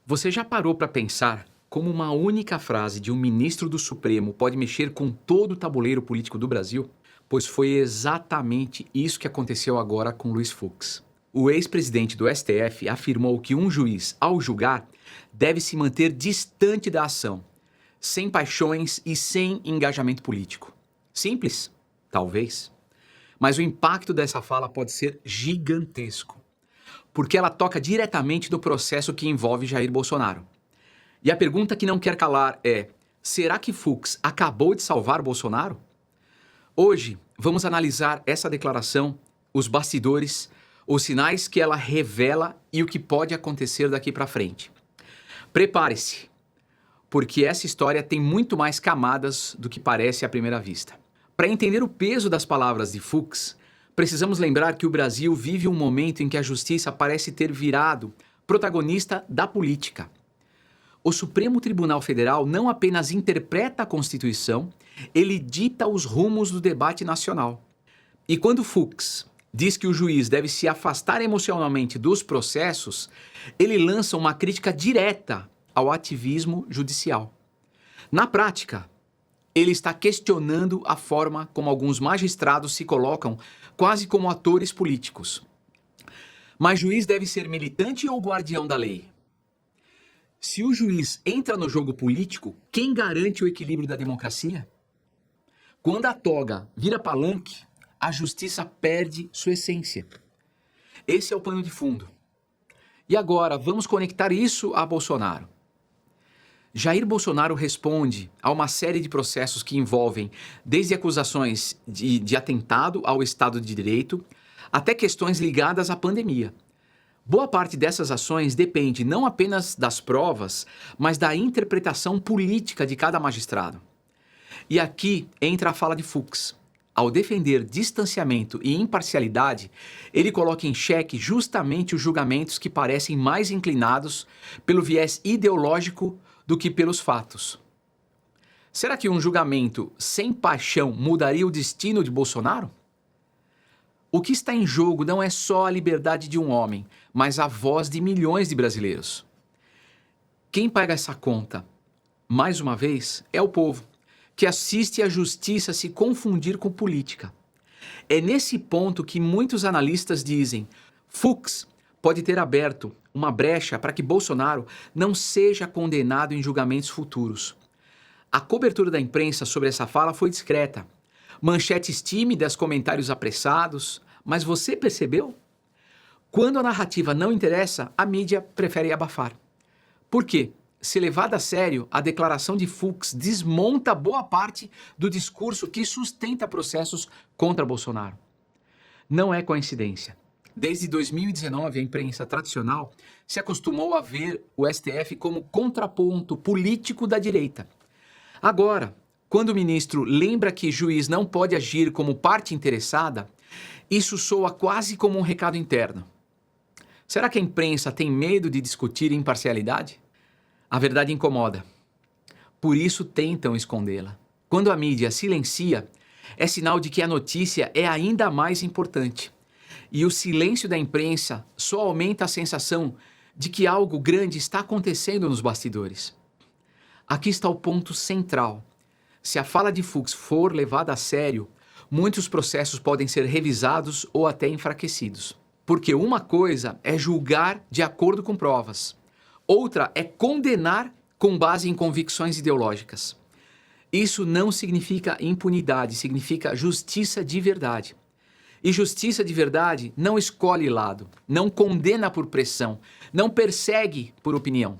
Você já parou para pensar como uma única frase de um ministro do Supremo pode mexer com todo o tabuleiro político do Brasil? Pois foi exatamente isso que aconteceu agora com Luiz Fux. O ex-presidente do STF afirmou que um juiz, ao julgar, deve se manter distante da ação, sem paixões e sem engajamento político. Simples? Talvez. Mas o impacto dessa fala pode ser gigantesco, porque ela toca diretamente no processo que envolve Jair Bolsonaro. E a pergunta que não quer calar é: será que Fux acabou de salvar Bolsonaro? Hoje, vamos analisar essa declaração, os bastidores, os sinais que ela revela e o que pode acontecer daqui para frente. Prepare-se, porque essa história tem muito mais camadas do que parece à primeira vista. Para entender o peso das palavras de Fux, precisamos lembrar que o Brasil vive um momento em que a justiça parece ter virado protagonista da política. O Supremo Tribunal Federal não apenas interpreta a Constituição, ele dita os rumos do debate nacional. E quando Fux diz que o juiz deve se afastar emocionalmente dos processos, ele lança uma crítica direta ao ativismo judicial. Na prática, ele está questionando a forma como alguns magistrados se colocam quase como atores políticos. Mas juiz deve ser militante ou guardião da lei? Se o juiz entra no jogo político, quem garante o equilíbrio da democracia? Quando a toga vira palanque, a justiça perde sua essência. Esse é o pano de fundo. E agora, vamos conectar isso a Bolsonaro. Jair Bolsonaro responde a uma série de processos que envolvem desde acusações de atentado ao Estado de Direito até questões ligadas à pandemia. Boa parte dessas ações depende não apenas das provas, mas da interpretação política de cada magistrado. E aqui entra a fala de Fux. Ao defender distanciamento e imparcialidade, ele coloca em xeque justamente os julgamentos que parecem mais inclinados pelo viés ideológico do que pelos fatos. Será que um julgamento sem paixão mudaria o destino de Bolsonaro? O que está em jogo não é só a liberdade de um homem, mas a voz de milhões de brasileiros. Quem paga essa conta, mais uma vez, é o povo, que assiste a justiça se confundir com política. É nesse ponto que muitos analistas dizem: Fux pode ter aberto uma brecha para que Bolsonaro não seja condenado em julgamentos futuros. A cobertura da imprensa sobre essa fala foi discreta. Manchetes tímidas, comentários apressados. Mas você percebeu? Quando a narrativa não interessa, a mídia prefere abafar. Por quê? Se levada a sério, a declaração de Fux desmonta boa parte do discurso que sustenta processos contra Bolsonaro. Não é coincidência. Desde 2019, a imprensa tradicional se acostumou a ver o STF como contraponto político da direita. Agora, quando o ministro lembra que juiz não pode agir como parte interessada, isso soa quase como um recado interno. Será que a imprensa tem medo de discutir imparcialidade? A verdade incomoda. Por isso tentam escondê-la. Quando a mídia silencia, é sinal de que a notícia é ainda mais importante. E o silêncio da imprensa só aumenta a sensação de que algo grande está acontecendo nos bastidores. Aqui está o ponto central. Se a fala de Fux for levada a sério, muitos processos podem ser revisados ou até enfraquecidos. Porque uma coisa é julgar de acordo com provas. Outra é condenar com base em convicções ideológicas. Isso não significa impunidade, significa justiça de verdade. E justiça de verdade não escolhe lado, não condena por pressão, não persegue por opinião.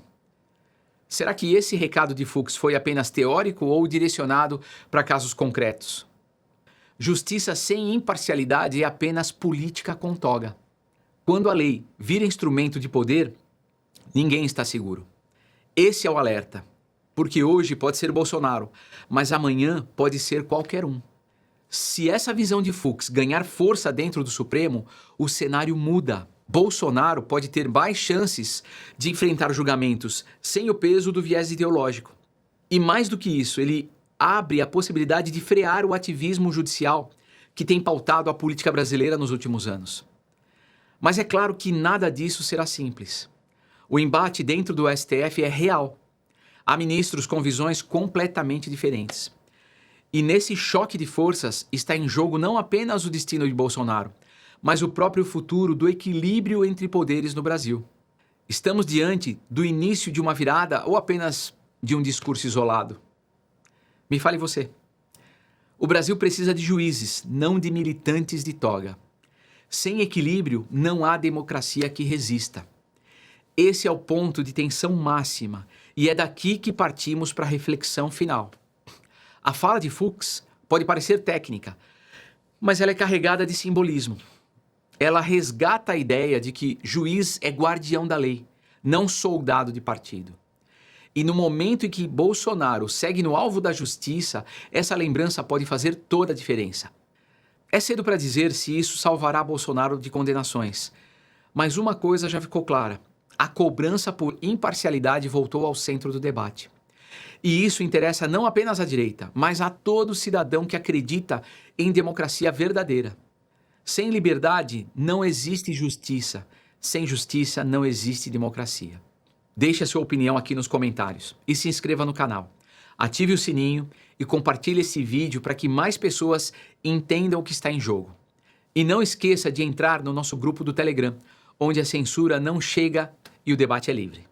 Será que esse recado de Fux foi apenas teórico ou direcionado para casos concretos? Justiça sem imparcialidade é apenas política com toga. Quando a lei vira instrumento de poder, ninguém está seguro. Esse é o alerta, porque hoje pode ser Bolsonaro, mas amanhã pode ser qualquer um. Se essa visão de Fux ganhar força dentro do Supremo, o cenário muda. Bolsonaro pode ter mais chances de enfrentar julgamentos sem o peso do viés ideológico. E mais do que isso, ele abre a possibilidade de frear o ativismo judicial que tem pautado a política brasileira nos últimos anos. Mas é claro que nada disso será simples. O embate dentro do STF é real. Há ministros com visões completamente diferentes. E nesse choque de forças está em jogo não apenas o destino de Bolsonaro, mas o próprio futuro do equilíbrio entre poderes no Brasil. Estamos diante do início de uma virada ou apenas de um discurso isolado? Me fale você. O Brasil precisa de juízes, não de militantes de toga. Sem equilíbrio, não há democracia que resista. Esse é o ponto de tensão máxima e é daqui que partimos para a reflexão final. A fala de Fux pode parecer técnica, mas ela é carregada de simbolismo. Ela resgata a ideia de que juiz é guardião da lei, não soldado de partido. E no momento em que Bolsonaro segue no alvo da justiça, essa lembrança pode fazer toda a diferença. É cedo para dizer se isso salvará Bolsonaro de condenações, mas uma coisa já ficou clara: a cobrança por imparcialidade voltou ao centro do debate. E isso interessa não apenas à direita, mas a todo cidadão que acredita em democracia verdadeira. Sem liberdade não existe justiça, sem justiça não existe democracia. Deixe a sua opinião aqui nos comentários e se inscreva no canal. Ative o sininho e compartilhe esse vídeo para que mais pessoas entendam o que está em jogo. E não esqueça de entrar no nosso grupo do Telegram, onde a censura não chega e o debate é livre.